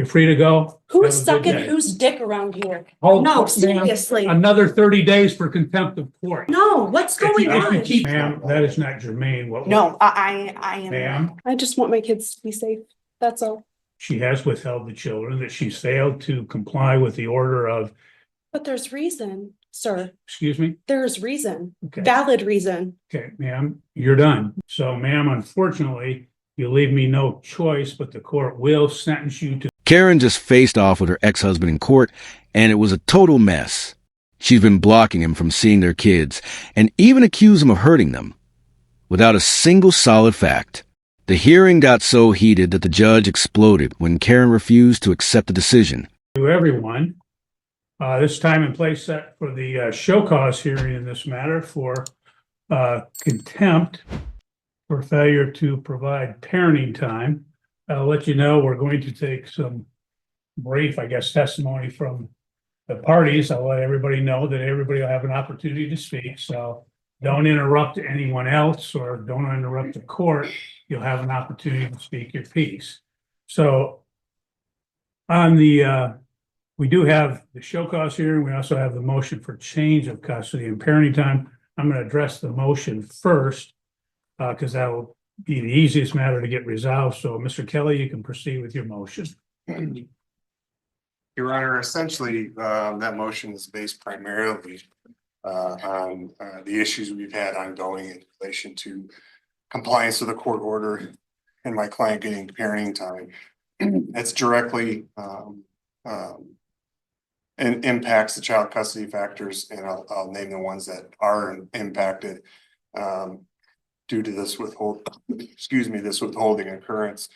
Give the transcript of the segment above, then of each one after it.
You're free to go. Who's Have a good sucking day. whose dick around here? Hold No, court, ma'am. seriously. Another 30 days for contempt of court. No, what's going on? Ma'am, that is not germane. No, I am. Ma'am, I just want my kids to be safe. That's all. she has withheld the children, that she's failed to comply with the order of, But there's reason, sir. excuse me? There's reason. Okay. Valid reason. Okay, ma'am, you're done. So, ma'am, unfortunately, you leave me no choice, but the court will sentence you to. Karen just faced off with her ex-husband in court, and it was a total mess. She's been blocking him from seeing their kids, and even accused him of hurting them, without a single solid fact. The hearing got so heated that the judge exploded when Karen refused to accept the decision. To everyone, this time and place set for the show cause hearing in this matter for contempt for failure to provide parenting time. I'll let you know we're going to take some brief, I guess, testimony from the parties. I'll let everybody know that everybody will have an opportunity to speak. So don't interrupt anyone else or don't interrupt the court. You'll have an opportunity to speak your piece. So on the, we do have the show cause hearing. We also have the motion for change of custody and parenting time. I'm going to address the motion first because that will be the easiest matter to get resolved. So Mr. Kelly, you can proceed with your motion. Your Honor, essentially, that motion is based primarily on the issues we've had ongoing in relation to compliance with the court order and my client getting parenting time. It's directly and impacts the child custody factors, and I'll name the ones that are impacted due to this withholding occurrence.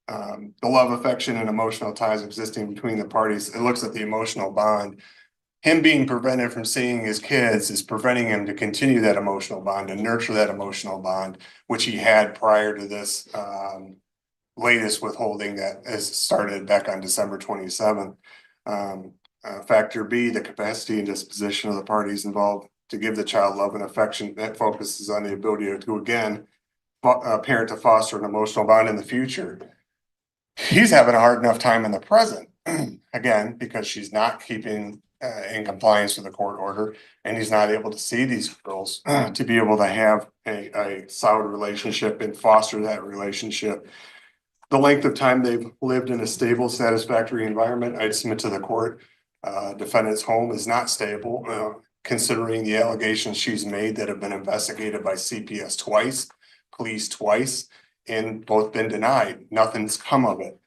The love, affection, and emotional ties existing between the parties. It looks at the emotional bond. Him being prevented from seeing his kids is preventing him to continue that emotional bond and nurture that emotional bond, which he had prior to this latest withholding that has started back on December 27th. Factor B, the capacity and disposition of the parties involved to give the child love and affection that focuses on the ability to again, parent to foster an emotional bond in the future. He's having a hard enough time in the present, again, because she's not keeping in compliance with the court order, and he's not able to see these girls to be able to have a solid relationship and foster that relationship. The length of time they've lived in a stable, satisfactory environment, I'd submit to the court, defendant's home is not stable, considering the allegations she's made that have been investigated by CPS twice, police twice, and both been denied. Nothing's come of it,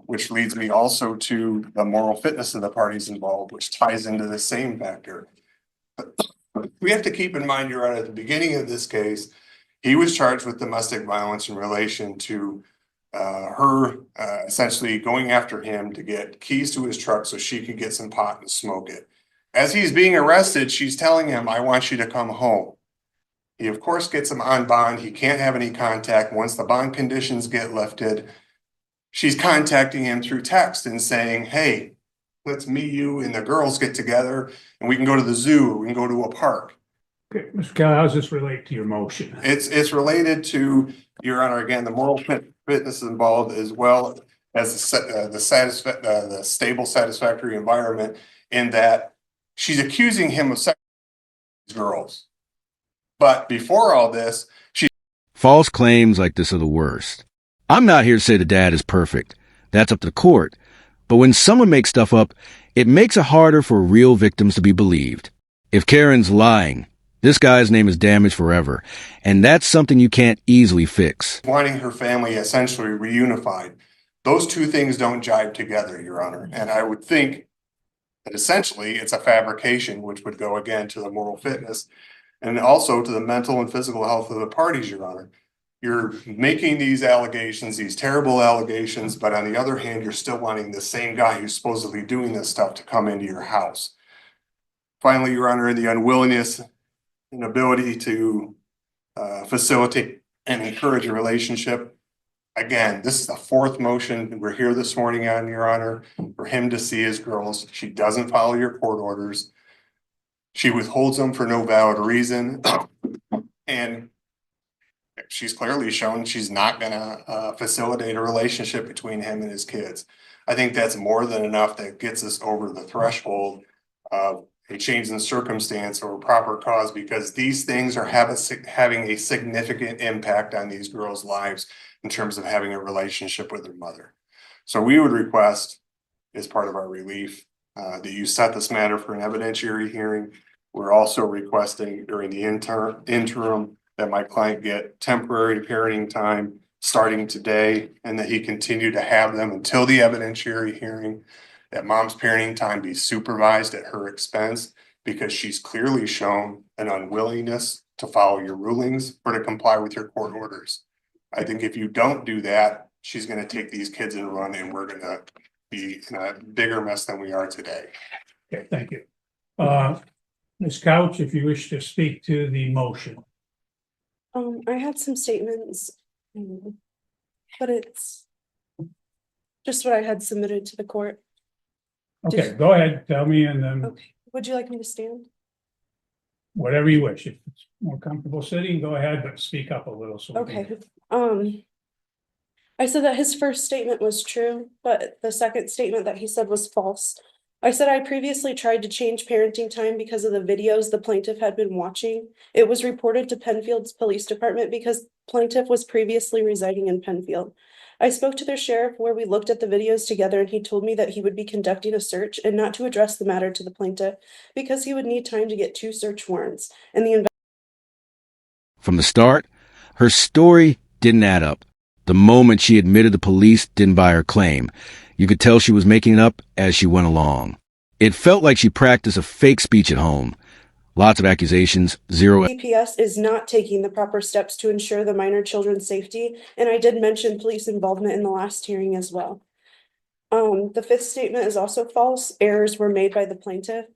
which leads me also to the moral fitness of the parties involved, which ties into the same factor. We have to keep in mind, Your Honor, at the beginning of this case, he was charged with domestic violence in relation to her essentially going after him to get keys to his truck so she could get some pot and smoke it. As he's being arrested, she's telling him, "I want you to come home." He, of course, gets him on bond. He can't have any contact. Once the bond conditions get lifted, she's contacting him through text and saying, "Hey, let's meet you and the girls get together and we can go to the zoo or we can go to a park." Okay, Mr. Kelly, how does this relate to your motion? It's related to, Your Honor, again, the moral fitness involved, as well as the stable, satisfactory environment, in that she's accusing him of sex with girls. But before all this, False claims like this are the worst. I'm not here to say the dad is perfect. That's up to the court. But when someone makes stuff up, it makes it harder for real victims to be believed. If Karen's lying, this guy's name is damaged forever, and that's something you can't easily fix. wanting her family essentially reunified. Those two things don't jive together, Your Honor. And I would think that essentially it's a fabrication, which would go again to the moral fitness and also to the mental and physical health of the parties, Your Honor. You're making these allegations, these terrible allegations, but on the other hand, you're still wanting the same guy who's supposedly doing this stuff to come into your house. Finally, Your Honor, the unwillingness and ability to facilitate and encourage a relationship. Again, this is the fourth motion we're here this morning on, Your Honor, for him to see his girls. She doesn't follow your court orders. She withholds them for no valid reason. And she's clearly shown she's not gonna facilitate a relationship between him and his kids. I think that's more than enough that gets us over the threshold of a change in circumstance or proper cause, because these things are having a significant impact on these girls' lives in terms of having a relationship with their mother. So we would request, as part of our relief, that you set this matter for an evidentiary hearing. We're also requesting during the interim that my client get temporary parenting time starting today, and that he continue to have them until the evidentiary hearing. That mom's parenting time be supervised at her expense, because she's clearly shown an unwillingness to follow your rulings or to comply with your court orders. I think if you don't do that, she's gonna take these kids and run, and we're gonna be in a bigger mess than we are today. Okay, thank you. Ms. Couch, if you wish to speak to the motion. I had some statements, but it's just what I had submitted to the court. Okay, go ahead, tell me, and then Okay, would you like me to stand? whatever you wish. If it's more comfortable sitting, go ahead, but speak up a little. So we can- Okay, I said that his first statement was true, but the second statement that he said was false. I said I previously tried to change parenting time because of the videos the plaintiff had been watching. It was reported to Penfield's police department because plaintiff was previously residing in Penfield. I spoke to their sheriff where we looked at the videos together, and he told me that he would be conducting a search and not to address the matter to the plaintiff because he would need time to get 2 search warrants, and the From the start, her story didn't add up. The moment she admitted the police didn't buy her claim, you could tell she was making it up as she went along. It felt like she practiced a fake speech at home. Lots of accusations, zero. CPS is not taking the proper steps to ensure the minor children's safety, and I did mention police involvement in the last hearing as well. The fifth statement is also false. Errors were made by the plaintiff's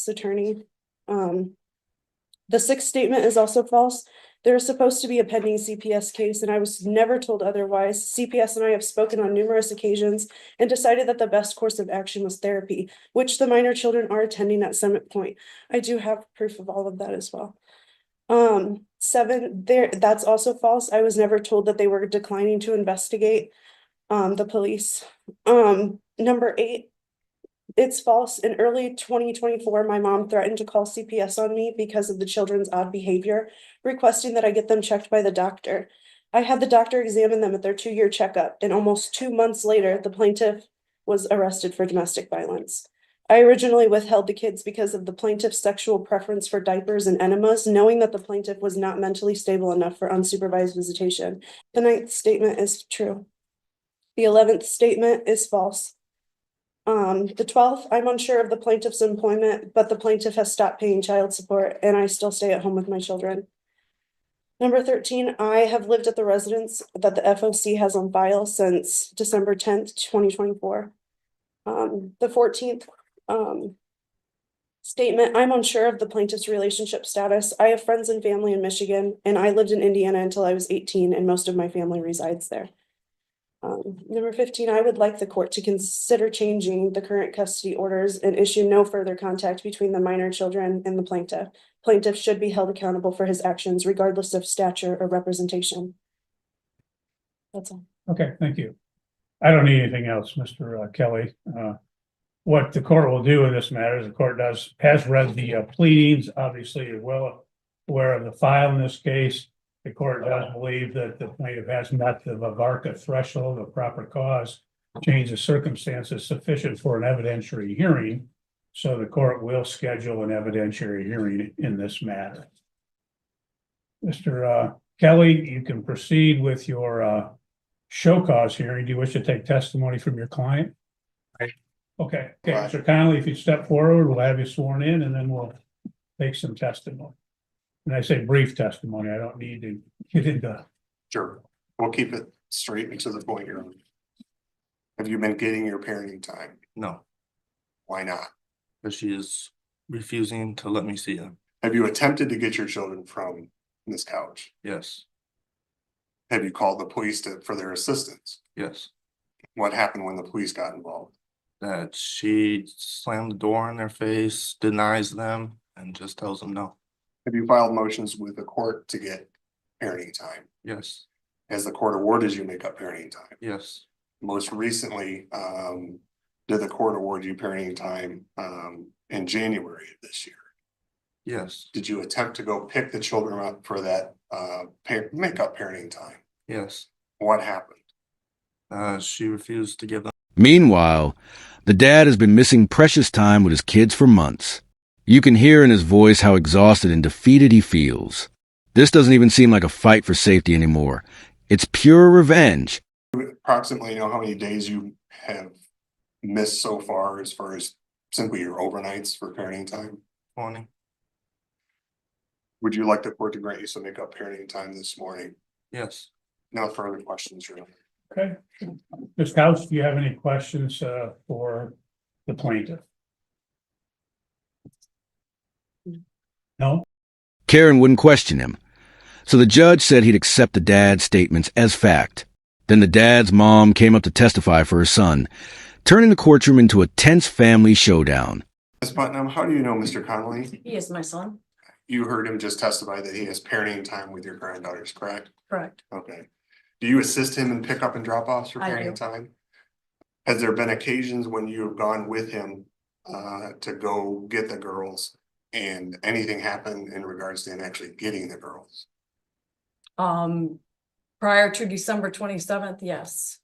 attorney. The sixth statement is also false. There is supposed to be a pending CPS case, and I was never told otherwise. CPS and I have spoken on numerous occasions and decided that the best course of action was therapy, which the minor children are attending at Summit Point. I do have proof of all of that as well. That's also false. I was never told that they were declining to investigate the police. Number 8, it's false. In early 2024, my mom threatened to call CPS on me because of the children's odd behavior, requesting that I get them checked by the doctor. I had the doctor examine them at their 2-year checkup, and almost 2 months later, the plaintiff was arrested for domestic violence. I originally withheld the kids because of the plaintiff's sexual preference for diapers and enemas, knowing that the plaintiff was not mentally stable enough for unsupervised visitation. The 9th statement is true. The 11th statement is false. The 12th, I'm unsure of the plaintiff's employment, but the plaintiff has stopped paying child support, and I still stay at home with my children. Number 13, I have lived at the residence that the FOC has on file since December 10th, 2024. The 14th, statement, I'm unsure of the plaintiff's relationship status. I have friends and family in Michigan, and I lived in Indiana until I was 18, and most of my family resides there. Number 15, I would like the court to consider changing the current custody orders and issue no further contact between the minor children and the plaintiff. Plaintiff should be held accountable for his actions regardless of stature or representation. That's all. Okay, thank you. I don't need anything else, Mr. Kelly. What the court will do in this matter is the court has read the pleadings, obviously you're well aware of the file in this case. The court does believe that the plaintiff has met the VARCA threshold of proper cause, change of circumstances sufficient for an evidentiary hearing. So the court will schedule an evidentiary hearing in this matter. Mr. Kelly, you can proceed with your show cause hearing. Do you wish to take testimony from your client? Right. Okay, Mr. Connolly, if you step forward, we'll have you sworn in and then we'll take some testimony. And I say brief testimony, I don't need to get into. Sure, we'll keep it straight and to the point here. Have you been getting your parenting time? No, Why not? but she is refusing to let me see them. Have you attempted to get your children from this couch? Yes, Have you called the police for their assistance? yes. What happened when the police got involved? That she slammed the door in their face, denies them, and just tells them no. Have you filed motions with the court to get parenting time? Yes, Has the court awarded you make-up parenting time? yes, Most recently, did the court award you parenting time, in January of this year? yes, Did you attempt to go pick the children up for that, make-up parenting time? yes. What happened? She refused to give them. Meanwhile, the dad has been missing precious time with his kids for months. You can hear in his voice how exhausted and defeated he feels. This doesn't even seem like a fight for safety anymore. It's pure revenge. Approximately know how many days you have missed so far as simply your overnights for parenting time? 20. Would you like the court to grant you some make-up parenting time this morning? Yes. No further questions, Your Honor. Okay. Ms. Couch, do you have any questions for the plaintiff? No? Karen wouldn't question him. So the judge said he'd accept the dad's statements as fact. Then the dad's mom came up to testify for her son, turning the courtroom into a tense family showdown. Ms. Putnam, how do you know Mr. Connolly? He is my son. You heard him just testify that he has parenting time with your granddaughters, correct? Correct. Okay. Do you assist him in pickup and drop-offs for I parenting do. time? Has there been occasions when you have gone with him to go get the girls and anything happened in regards to him actually getting the girls? Prior to December 27th, yes.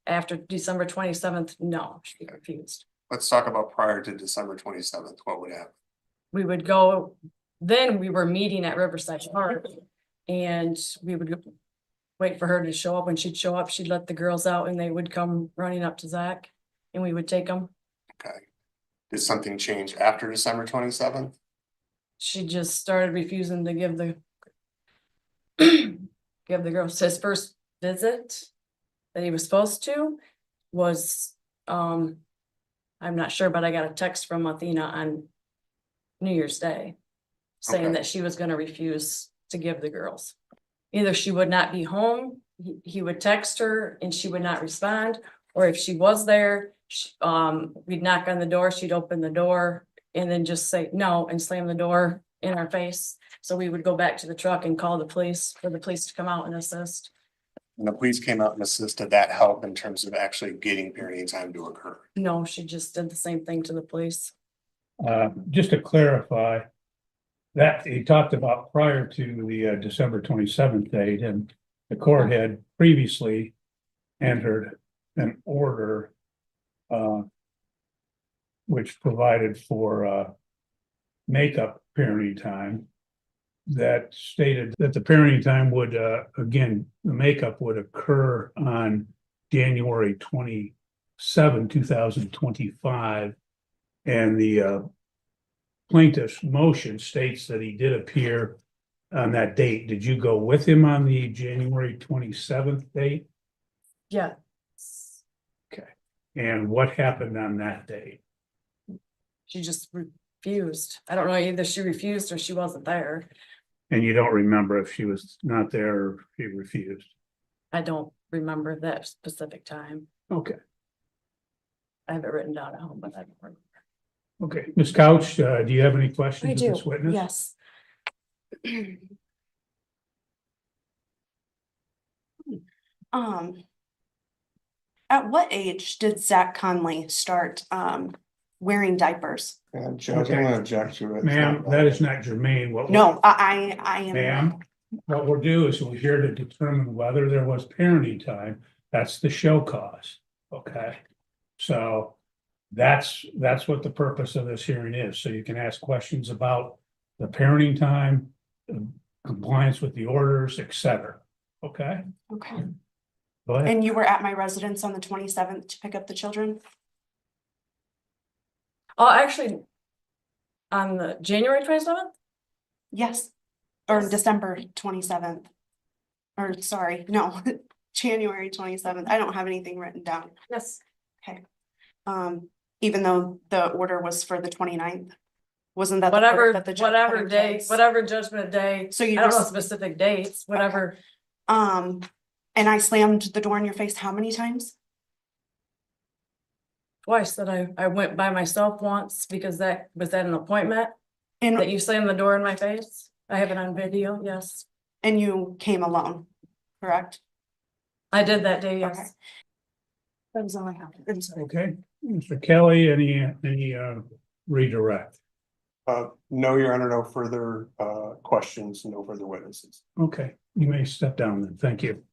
After December 27th, no, she refused. Let's talk about prior to December 27th. What would happen? We would go, then we were meeting at Riverside Park and we would wait for her to show up. When she'd show up, she'd let the girls out and they would come running up to Zach and we would take them. Okay. Did something change after December 27th? She just started refusing to give the give the girls. His first visit that he was supposed to was I'm not sure, but I got a text from Athena on New Year's Day saying Okay. that she was going to refuse to give the girls. Either she would not be home, he would text her and she would not respond, or if she was there, we'd knock on the door, she'd open the door and then just say no and slam the door in our face. So we would go back to the truck and call the police for the police to come out and assist. And the police came out and assisted that help in terms of actually getting parenting time to occur. No, she just did the same thing to the police. Just to clarify, that he talked about prior to the December 27th date, and the court had previously entered an order which provided for makeup parenting time that stated that the parenting time would, again, the makeup would occur on January 27, 2025. And the plaintiff's motion states that he did appear on that date. Did you go with him on the January 27th date? Yeah. Okay. And what happened on that date? She just refused. I don't know, either she refused or she wasn't there. And you don't remember if she was not there or if she refused? I don't remember that specific time. Okay. I have it written down at home, but I don't remember. Okay. Ms. Couch, do you have any questions I of do, this witness? yes. At what age did Zach Conley start wearing diapers? Judge, I'm gonna object to it. Ma'am, that is not germane. What No, I am. Ma'am, what we'll do is we're here to determine whether there was parenting time. That's the show cause, okay? So that's what the purpose of this hearing is. So you can ask questions about the parenting time, compliance with the orders, et cetera. Okay? Okay, Go ahead. and you were at my residence on the 27th to pick up the children? Oh, actually, on the January 27th? Yes, or Yes. December 27th. Or sorry, no, January 27th. I don't have anything written down. Yes. Okay. Even though the order was for the 29th, wasn't that the order Whatever, that the judge put whatever in day, place? whatever judgment day. So I you don't know were, specific dates, whatever. and I slammed the door in your face how many times? Twice that I went by myself once because that was at an appointment that And you slammed the door in my face. I have it on video, yes. And you came alone, correct? I did that day, Okay. yes. That was all I have. I'm sorry. Okay, Mr. Kelly, any redirect? No, Your Honor, no further questions, no further witnesses. Okay, you may step down then. Thank you.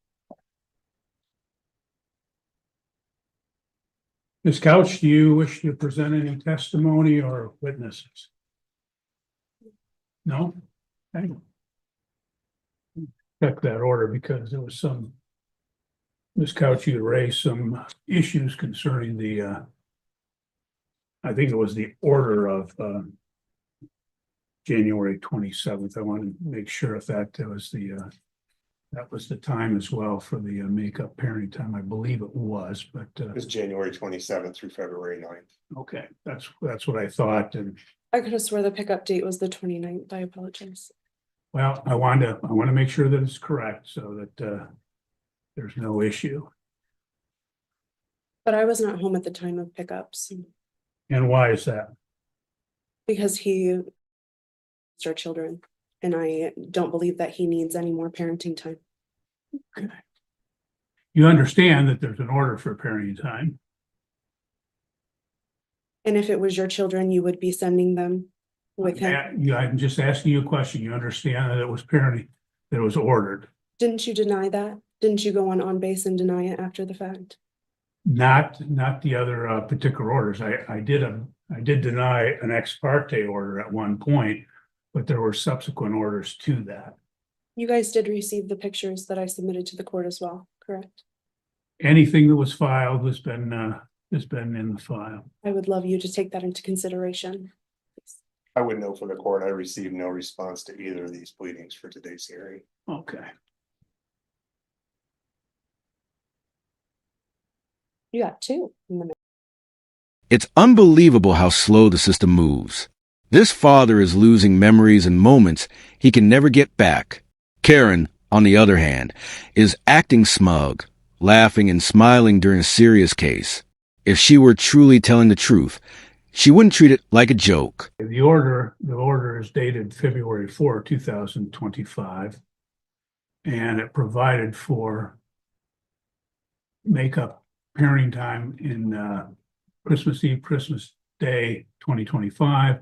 Ms. Couch, do you wish to present any testimony or witnesses? No? Okay. Check that order because there was some, Ms. Couch, you raised some issues concerning the I think it was the order of January 27th. I want to make sure if that was the time as well for the makeup parenting time. I believe it was, but It was January 27th through February 9th. okay, that's what I thought. And I could have swore the pickup date was the 29th. I apologize. well, I want to make sure that it's correct so that there's no issue. But I was not home at the time of pickups And why is that? because he our children, and I don't believe that he needs any more parenting time. Okay. You understand that there's an order for parenting time. And if it was your children, you would be sending them with him. I'm just asking you a question. You understand that it was parenting, that it was ordered, Didn't you deny that? Didn't you go on base and deny it after the fact? not the other particular orders. I did deny an ex parte order at one point, but there were subsequent orders to that. You guys did receive the pictures that I submitted to the court as well, correct? Anything that was filed has been in the file. I would love you to take that into consideration. I would know for the court, I received no response to either of these pleadings for today's hearing. Okay. You got two in the It's unbelievable how slow the system moves. This father is losing memories and moments he can never get back. Karen, on the other hand, is acting smug, laughing and smiling during a serious case. If she were truly telling the truth, she wouldn't treat it like a joke. The order is dated February 4, 2025, and it provided for makeup parenting time in Christmas Eve, Christmas Day, 2025.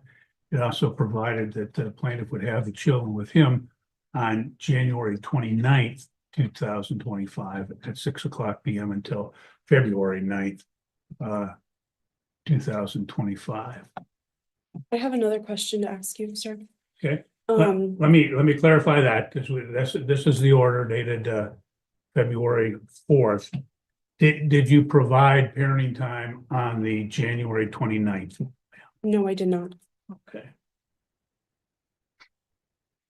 It also provided that the plaintiff would have the children with him on January 29th, 2025 at 6:00 p.m. until February 9th, 2025. I have another question to ask you, sir. Okay. Let me clarify that because this is the order dated February 4th. Did you provide parenting time on the January 29th? No, I did not. Okay.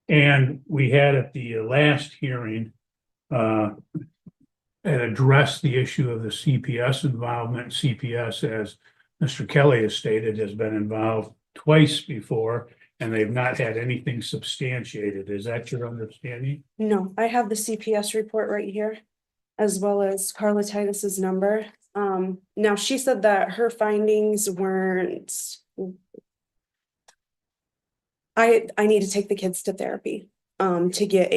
And we had at the last hearing and addressed the issue of the CPS involvement. CPS, as Mr. Kelly has stated, has been involved twice before, and they've not had anything substantiated. Is that your understanding? No, I have the CPS report right here, as well as Carla Titus's number. Now she said that her findings weren't. I need to take the kids to therapy, to get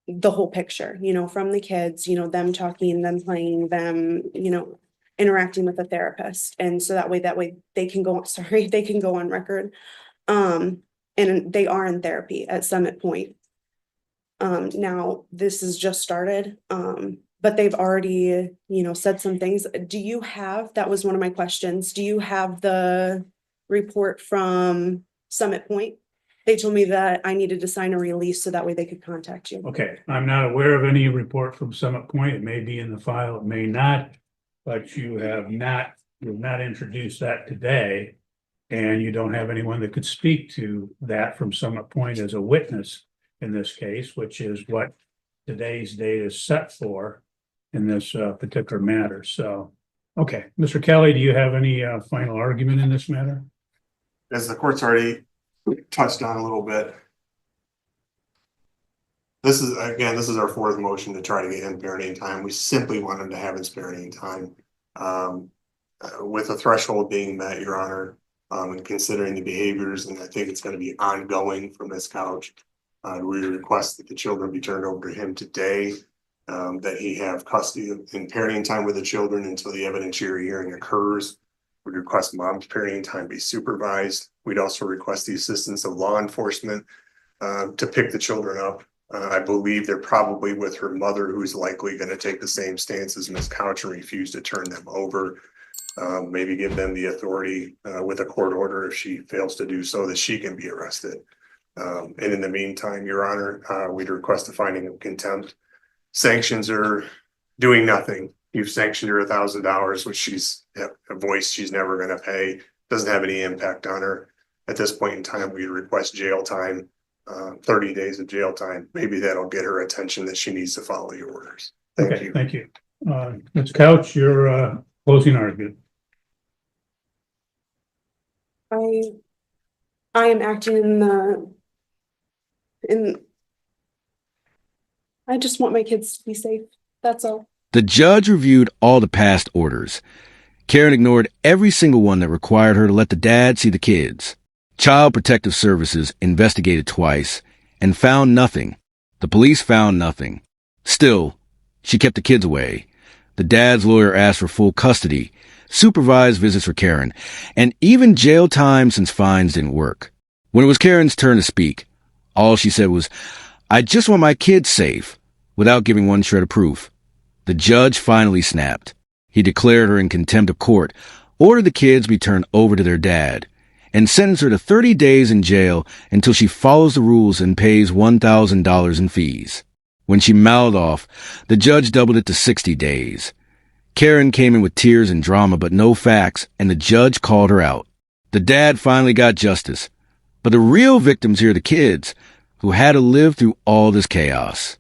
the whole picture, from the kids, them talking, them playing, them, interacting with a therapist. And so that way they can go, they can go on record. And they are in therapy at Summit Point. Now this has just started, but they've already, said some things. That was one of my questions. Do you have the report from Summit Point? They told me that I needed to sign a release so that way they could contact you. Okay, I'm not aware of any report from Summit Point. It may be in the file, it may not, but you have not introduced that today. And you don't have anyone that could speak to that from Summit Point as a witness in this case, which is what today's date is set for in this particular matter. So, okay, Mr. Kelly, do you have any final argument in this matter? As the court's already touched on a little bit. This is our fourth motion to try to get him parenting time. We simply want him to have his parenting time. With a threshold being met, Your Honor, and considering the behaviors, and I think it's going to be ongoing from this couch. We request that the children be turned over to him today, that he have custody and parenting time with the children until the evidentiary hearing occurs. We request mom's parenting time be supervised. We'd also request the assistance of law enforcement to pick the children up. I believe they're probably with her mother, who's likely going to take the same stance as Ms. Couch and refuse to turn them over. Maybe give them the authority with a court order if she fails to do so, that she can be arrested. And in the meantime, Your Honor, we'd request a finding of contempt. Sanctions are doing nothing. You've sanctioned her $1,000, which she's a voice she's never going to pay. Doesn't have any impact on her. At this point in time, we request jail time, 30 days of jail time. Maybe that'll get her attention that she needs to follow your orders. Thank Okay, you. thank you. Ms. Couch, your closing argument. I am acting I just want my kids to be safe. That's all. The judge reviewed all the past orders. Karen ignored every single one that required her to let the dad see the kids. Child Protective Services investigated twice and found nothing. The police found nothing. Still, she kept the kids away. The dad's lawyer asked for full custody, supervised visits for Karen, and even jail time since fines didn't work. When it was Karen's turn to speak, all she said was, "I just want my kids safe," without giving one shred of proof. The judge finally snapped. He declared her in contempt of court, ordered the kids be turned over to their dad, and sentenced her to 30 days in jail until she follows the rules and pays $1,000 in fees. When she mouthed off, the judge doubled it to 60 days. Karen came in with tears and drama but no facts, and the judge called her out. The dad finally got justice. But the real victims here are the kids, who had to live through all this chaos.